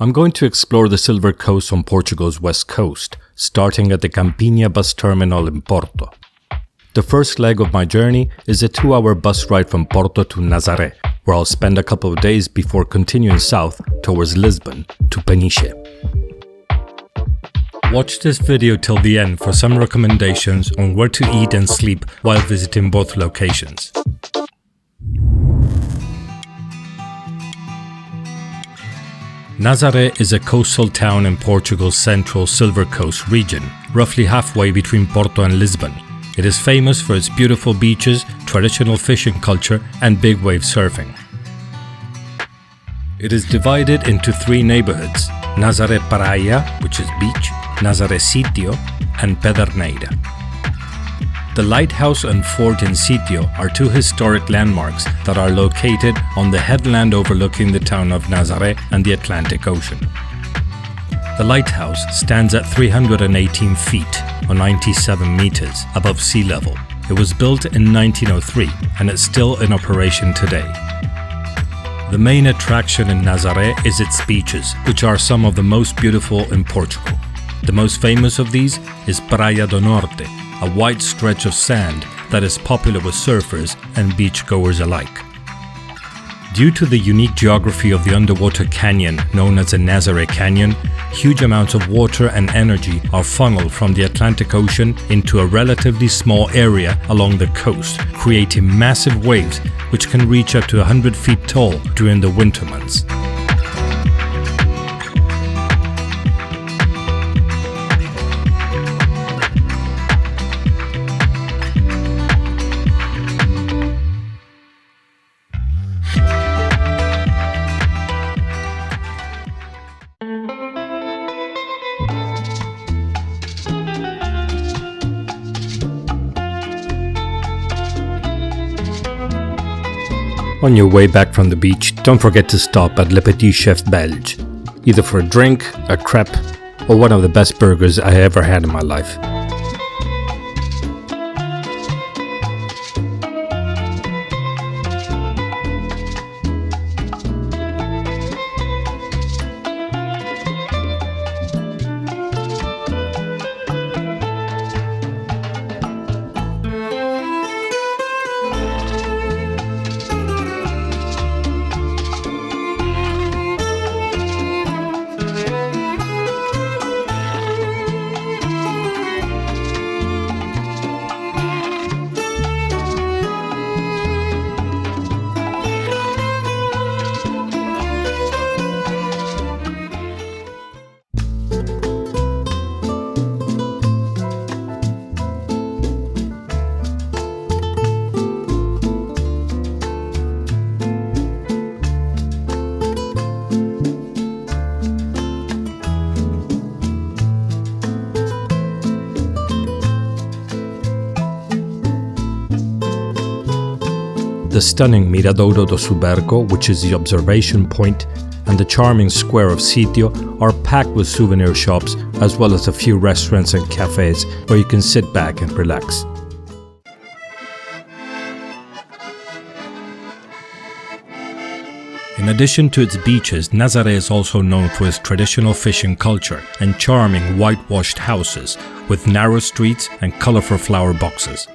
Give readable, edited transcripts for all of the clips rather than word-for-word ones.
I'm going to explore the Silver Coast on Portugal's west coast, starting at the Campiña bus terminal in Porto. The first leg of my journey is a 2-hour bus ride from Porto to Nazaré, where I'll spend a couple of days before continuing south towards Lisbon to Peniche. Watch this video till the end for some recommendations on where to eat and sleep while visiting both locations. Nazaré is a coastal town in Portugal's central Silver Coast region, roughly halfway between Porto and Lisbon. It is famous for its beautiful beaches, traditional fishing culture, and big wave surfing. It is divided into 3 neighborhoods: Nazare Praia, which is beach, Nazare Cityo, and Pederneiras. The lighthouse and fort in Cityo are 2 historic landmarks that are located on the headland overlooking the town of Nazaré and the Atlantic Ocean. The lighthouse stands at 318 feet, or 97 meters, above sea level. It was built in 1903 and is still in operation today. The main attraction in Nazaré is its beaches, which are some of the most beautiful in Portugal. The most famous of these is Praia do Norte, a wide stretch of sand that is popular with surfers and beachgoers alike. Due to the unique geography of the underwater canyon known as the Nazare Canyon, huge amounts of water and energy are funneled from the Atlantic Ocean into a relatively small area along the coast, creating massive waves which can reach up to 100 feet tall during the winter months. On your way back from the beach, don't forget to stop at Le Petit Chef Belge, either for a drink, a crepe, or one of the best burgers I ever had in my life. The stunning Miradouro do Suberco, which is the observation point, and the charming square of Cityo are packed with souvenir shops, as well as a few restaurants and cafes where you can sit back and relax. In addition to its beaches, Nazaré is also known for its traditional fishing culture and charming whitewashed houses with narrow streets and colorful flower boxes.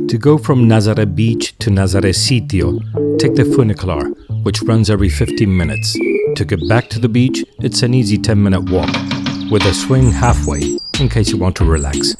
To go from Nazaré Beach to Nazaré Cityo, take the funicular, which runs every 15 minutes. To get back to the beach, it's an easy 10-minute walk, with a swing halfway, in case you want to relax.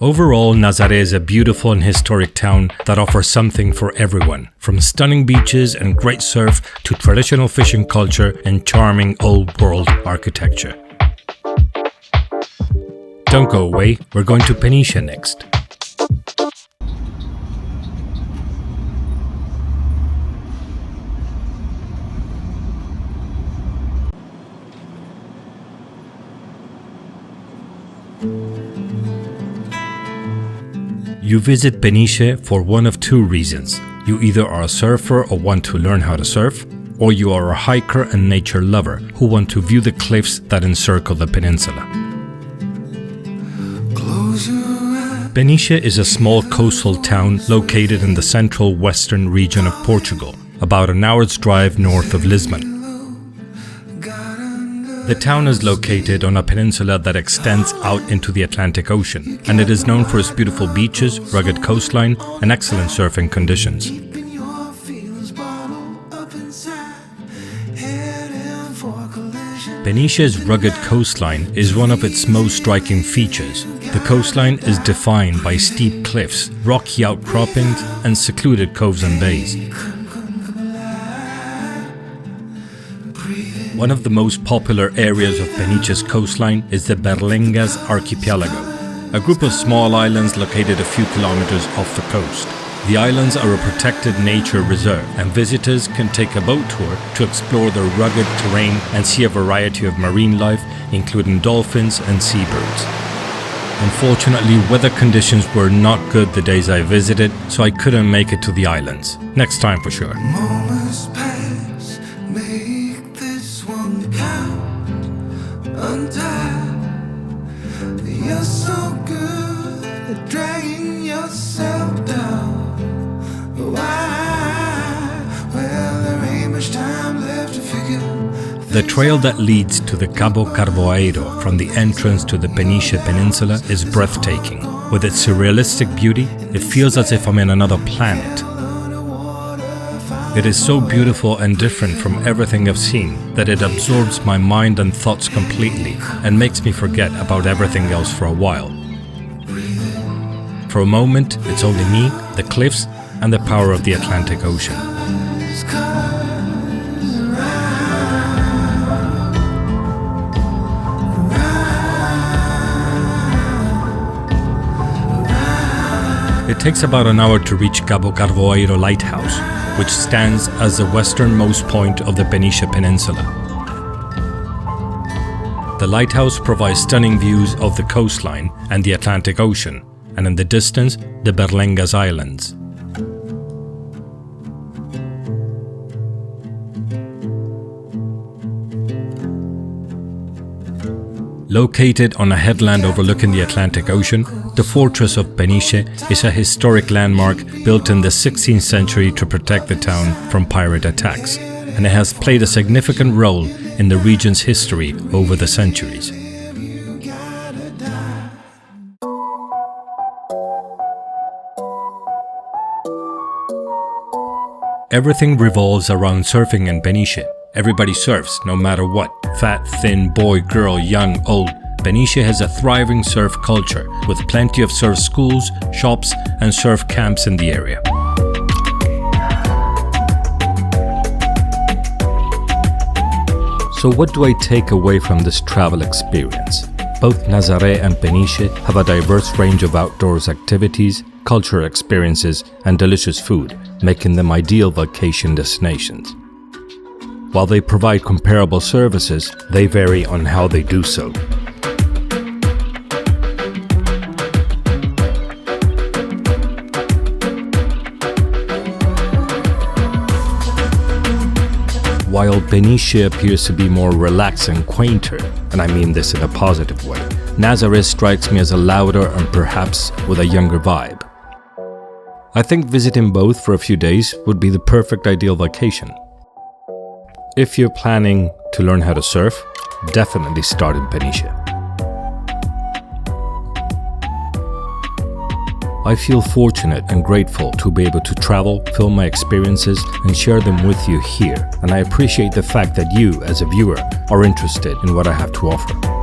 Overall, Nazaré is a beautiful and historic town that offers something for everyone, from stunning beaches and great surf to traditional fishing culture and charming old-world architecture. Don't go away, we're going to Peniche next. You visit Peniche for one of two reasons. You either are a surfer or want to learn how to surf, or you are a hiker and nature lover who want to view the cliffs that encircle the peninsula. Peniche is a small coastal town located in the central western region of Portugal, about an hour's drive north of Lisbon. The town is located on a peninsula that extends out into the Atlantic Ocean, and it is known for its beautiful beaches, rugged coastline, and excellent surfing conditions. Peniche's rugged coastline is one of its most striking features. The coastline is defined by steep cliffs, rocky outcroppings, and secluded coves and bays. One of the most popular areas of Peniche's coastline is the Berlengas archipelago, a group of small islands located a few kilometers off the coast. The islands are a protected nature reserve, and visitors can take a boat tour to explore the rugged terrain and see a variety of marine life, including dolphins and seabirds. Unfortunately, weather conditions were not good the days I visited, so I couldn't make it to the islands. Next time for sure. You're so good at dragging yourself down. Why? Well, there ain't much time left to figure. The trail that leads to the Cabo Carvoeiro from the entrance to the Peniche Peninsula is breathtaking. With its surrealistic beauty, it feels as if I'm in another planet. It is so beautiful and different from everything I've seen that it absorbs my mind and thoughts completely and makes me forget about everything else for a while. For a moment, it's only me, the cliffs, and the power of the Atlantic Ocean. It takes about an hour to reach Cabo Carvoeiro lighthouse, which stands as the westernmost point of the Peniche Peninsula. The lighthouse provides stunning views of the coastline and the Atlantic Ocean, and in the distance, the Berlengas Islands. Located on a headland overlooking the Atlantic Ocean, the fortress of Peniche is a historic landmark built in the 16th century to protect the town from pirate attacks, and it has played a significant role in the region's history over the centuries. Everything revolves around surfing in Peniche. Everybody surfs, no matter what. Fat, thin, boy, girl, young, old. Peniche has a thriving surf culture, with plenty of surf schools, shops, and surf camps in the area. So what do I take away from this travel experience? Both Nazare and Peniche have a diverse range of outdoors activities, cultural experiences, and delicious food, making them ideal vacation destinations. While they provide comparable services, they vary on how they do so. While Peniche appears to be more relaxed and quainter, and I mean this in a positive way, Nazaré strikes me as a louder and perhaps with a younger vibe. I think visiting both for a few days would be the perfect ideal vacation. If you're planning to learn how to surf, definitely start in Peniche. I feel fortunate and grateful to be able to travel, film my experiences, and share them with you here, and I appreciate the fact that you, as a viewer, are interested in what I have to offer.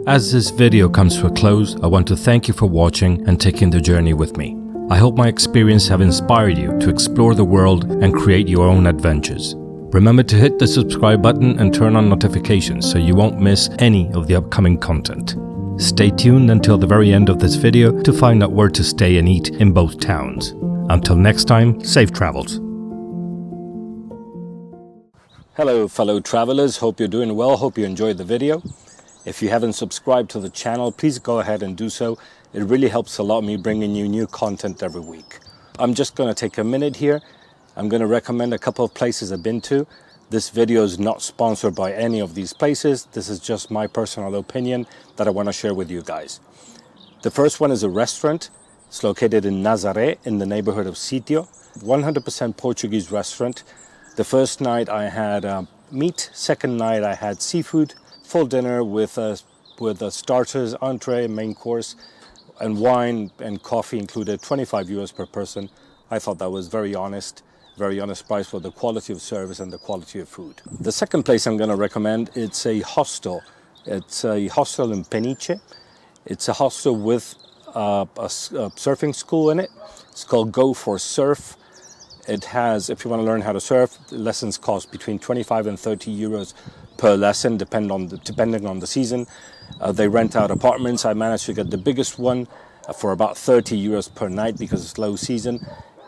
As this video comes to a close, I want to thank you for watching and taking the journey with me. I hope my experience have inspired you to explore the world and create your own adventures. Remember to hit the subscribe button and turn on notifications so you won't miss any of the upcoming content. Stay tuned until the very end of this video to find out where to stay and eat in both towns. Until next time, safe travels. Hello fellow travelers, hope you're doing well, hope you enjoyed the video. If you haven't subscribed to the channel, please go ahead and do so. It really helps a lot me bringing you new content every week. I'm just going to take a minute here. I'm going to recommend a couple of places I've been to. This video is not sponsored by any of these places. This is just my personal opinion that I want to share with you guys. The first one is a restaurant. It's located in Nazaré in the neighborhood of Cityo. 100% Portuguese restaurant. The first night I had meat. Second night I had seafood. Full dinner with starters, entree, main course, and wine and coffee included, 25 euros per person. I thought that was very honest price for the quality of service and the quality of food. The second place I'm going to recommend, it's a hostel. It's a hostel in Peniche. It's a hostel with a surfing school in it. It's called Go for Surf. It has, if you want to learn how to surf, lessons cost between 25 and 30 euros per lesson, depending on the season. They rent out apartments. I managed to get the biggest one for about 30 euros per night because it's low season.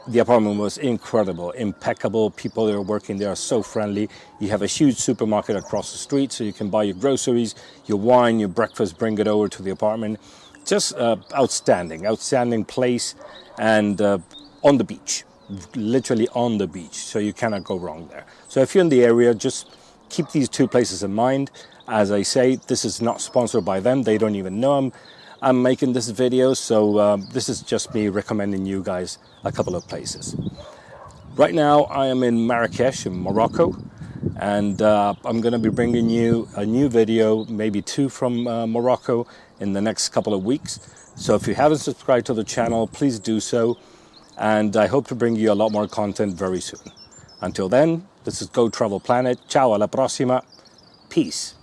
The apartment was incredible, impeccable. People that are working there are so friendly. You have a huge supermarket across the street, so you can buy your groceries, your wine, your breakfast, bring it over to the apartment. Just outstanding place, and on the beach, literally on the beach, so you cannot go wrong there. So if you're in the area, just keep these two places in mind. As I say, this is not sponsored by them. They don't even know I'm making this video, so this is just me recommending you guys a couple of places. Right now I am in Marrakesh in Morocco, and I'm going to be bringing you a new video, maybe two from Morocco in the next couple of weeks. So if you haven't subscribed to the channel, please do so, and I hope to bring you a lot more content very soon. Until then, this is Go Travel Planet. Ciao, alla prossima. Peace.